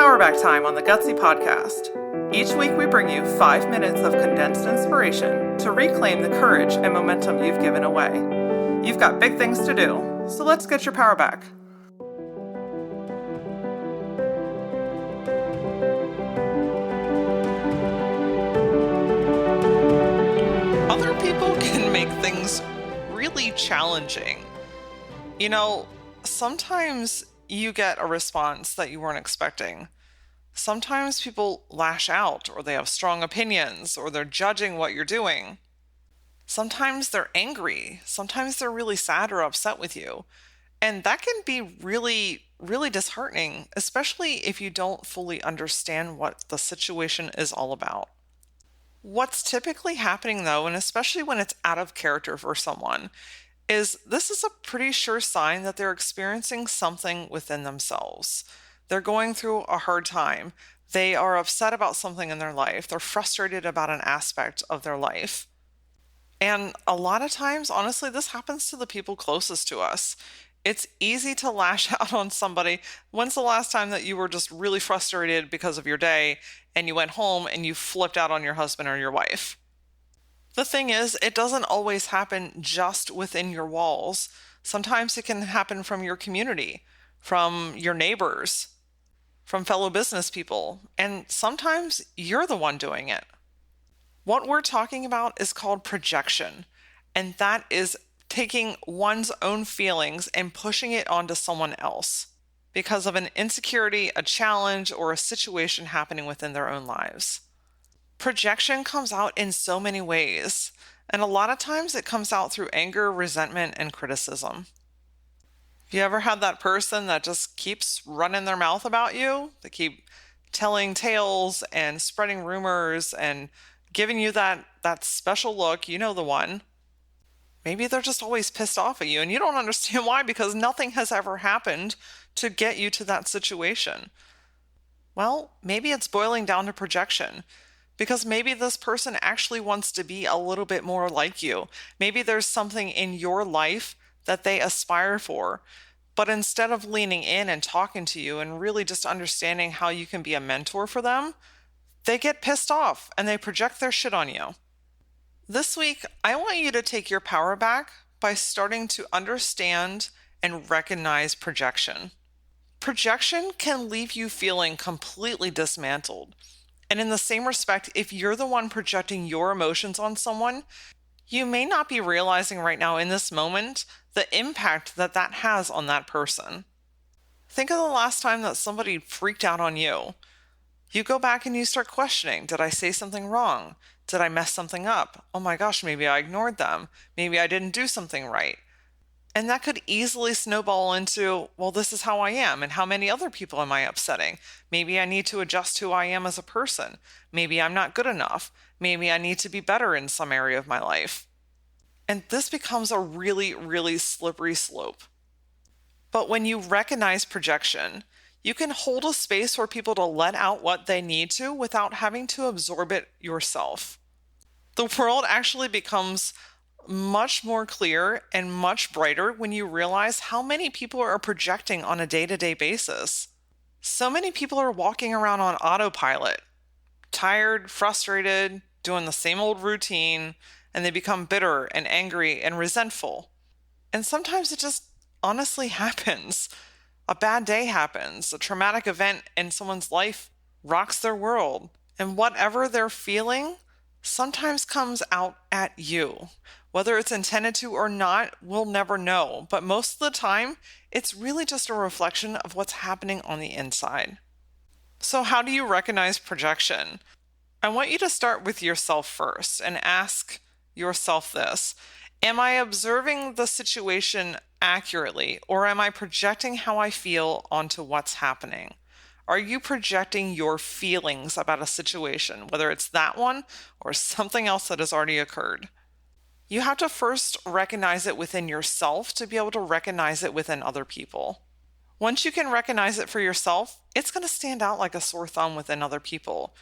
Powerback time on the Gutsy podcast. Each week we bring you 5 minutes of condensed inspiration to reclaim the courage and momentum you've given away. You've got big things to do, so let's get your power back. Other people can make things really challenging. You know, sometimes you get a response that you weren't expecting. Sometimes people lash out, or they have strong opinions, or they're judging what you're doing. Sometimes they're angry. Sometimes they're really sad or upset with you. And that can be really, really disheartening, especially if you don't fully understand what the situation is all about. What's typically happening, though, and especially when it's out of character for someone, is this is a pretty sure sign that they're experiencing something within themselves. They're going through a hard time. They are upset about something in their life. They're frustrated about an aspect of their life. And a lot of times, honestly, this happens to the people closest to us. It's easy to lash out on somebody. When's the last time that you were just really frustrated because of your day and you went home and you flipped out on your husband or your wife? The thing is, it doesn't always happen just within your walls. Sometimes it can happen from your community, from your neighbors, from fellow business people, and sometimes you're the one doing it. What we're talking about is called projection, and that is taking one's own feelings and pushing it onto someone else because of an insecurity, a challenge, or a situation happening within their own lives. Projection comes out in so many ways, and a lot of times it comes out through anger, resentment, and criticism. Have you ever had that person that just keeps running their mouth about you? They keep telling tales and spreading rumors and giving you that special look, you know the one. Maybe they're just always pissed off at you, and you don't understand why because nothing has ever happened to get you to that situation. Well, maybe it's boiling down to projection. Because maybe this person actually wants to be a little bit more like you. Maybe there's something in your life that they aspire for. But instead of leaning in and talking to you and really just understanding how you can be a mentor for them, they get pissed off and they project their shit on you. This week, I want you to take your power back by starting to understand and recognize projection. Projection can leave you feeling completely dismantled. And in the same respect, if you're the one projecting your emotions on someone, you may not be realizing right now in this moment the impact that that has on that person. Think of the last time that somebody freaked out on you. You go back and you start questioning, did I say something wrong? Did I mess something up? Oh my gosh, maybe I ignored them. Maybe I didn't do something right. And that could easily snowball into, well, this is how I am, and how many other people am I upsetting? Maybe I need to adjust who I am as a person. Maybe I'm not good enough. Maybe I need to be better in some area of my life. And this becomes a really, really slippery slope. But when you recognize projection, you can hold a space for people to let out what they need to without having to absorb it yourself. The world actually becomes much more clear and much brighter when you realize how many people are projecting on a day-to-day basis. So many people are walking around on autopilot, tired, frustrated, doing the same old routine, and they become bitter and angry and resentful. And sometimes it just honestly happens. A bad day happens, a traumatic event in someone's life rocks their world, and whatever they're feeling sometimes comes out at you. Whether it's intended to or not, we'll never know. But most of the time, it's really just a reflection of what's happening on the inside. So how do you recognize projection? I want you to start with yourself first and ask yourself this. Am I observing the situation accurately, or am I projecting how I feel onto what's happening? Are you projecting your feelings about a situation, whether it's that one or something else that has already occurred? You have to first recognize it within yourself to be able to recognize it within other people. Once you can recognize it for yourself, it's going to stand out like a sore thumb within other people.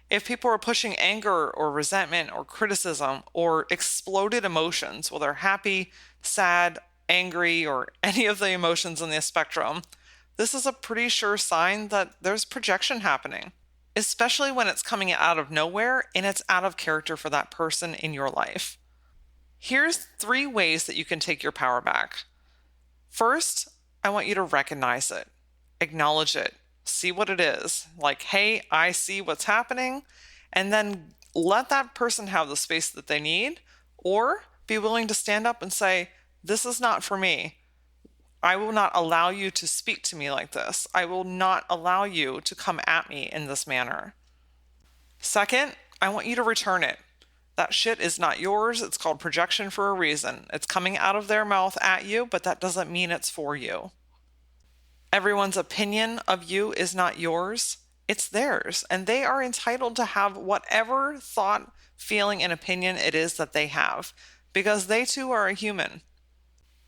If people are pushing anger or resentment or criticism or exploded emotions, whether happy, sad, angry, or any of the emotions on the spectrum, This is a pretty sure sign that there's projection happening, especially when it's coming out of nowhere and it's out of character for that person in your life. Here's 3 ways that you can take your power back. First, I want you to recognize it, acknowledge it, see what it is. Like, hey, I see what's happening, and then let that person have the space that they need, or be willing to stand up and say, this is not for me. I will not allow you to speak to me like this. I will not allow you to come at me in this manner. Second, I want you to return it. That shit is not yours. It's called projection for a reason. It's coming out of their mouth at you, but that doesn't mean it's for you. Everyone's opinion of you is not yours. It's theirs, and they are entitled to have whatever thought, feeling, and opinion it is that they have, because they too are a human.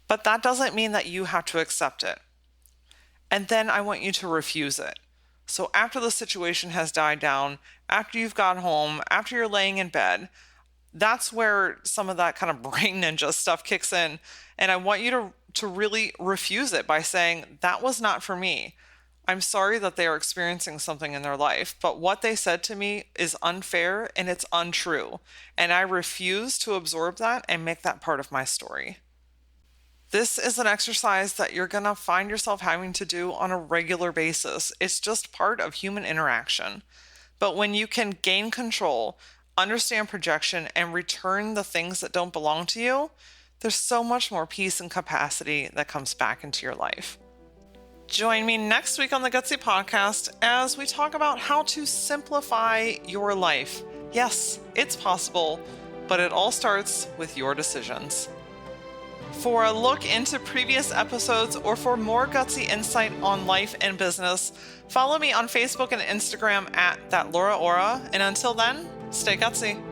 But that doesn't mean that you have to accept it. And then I want you to refuse it. So after the situation has died down, after you've got home, after you're laying in bed, that's where some of that kind of brain ninja stuff kicks in. And I want you to really refuse it by saying, that was not for me. I'm sorry that they are experiencing something in their life, but what they said to me is unfair and it's untrue. And I refuse to absorb that and make that part of my story. This is an exercise that you're going to find yourself having to do on a regular basis. It's just part of human interaction. But when you can gain control, understand projection, and return the things that don't belong to you, there's so much more peace and capacity that comes back into your life. Join me next week on the Gutsy Podcast as we talk about how to simplify your life. Yes, it's possible, but it all starts with your decisions. For a look into previous episodes or for more gutsy insight on life and business, follow me on Facebook and Instagram at @thatlauraora. And until then, stay gutsy.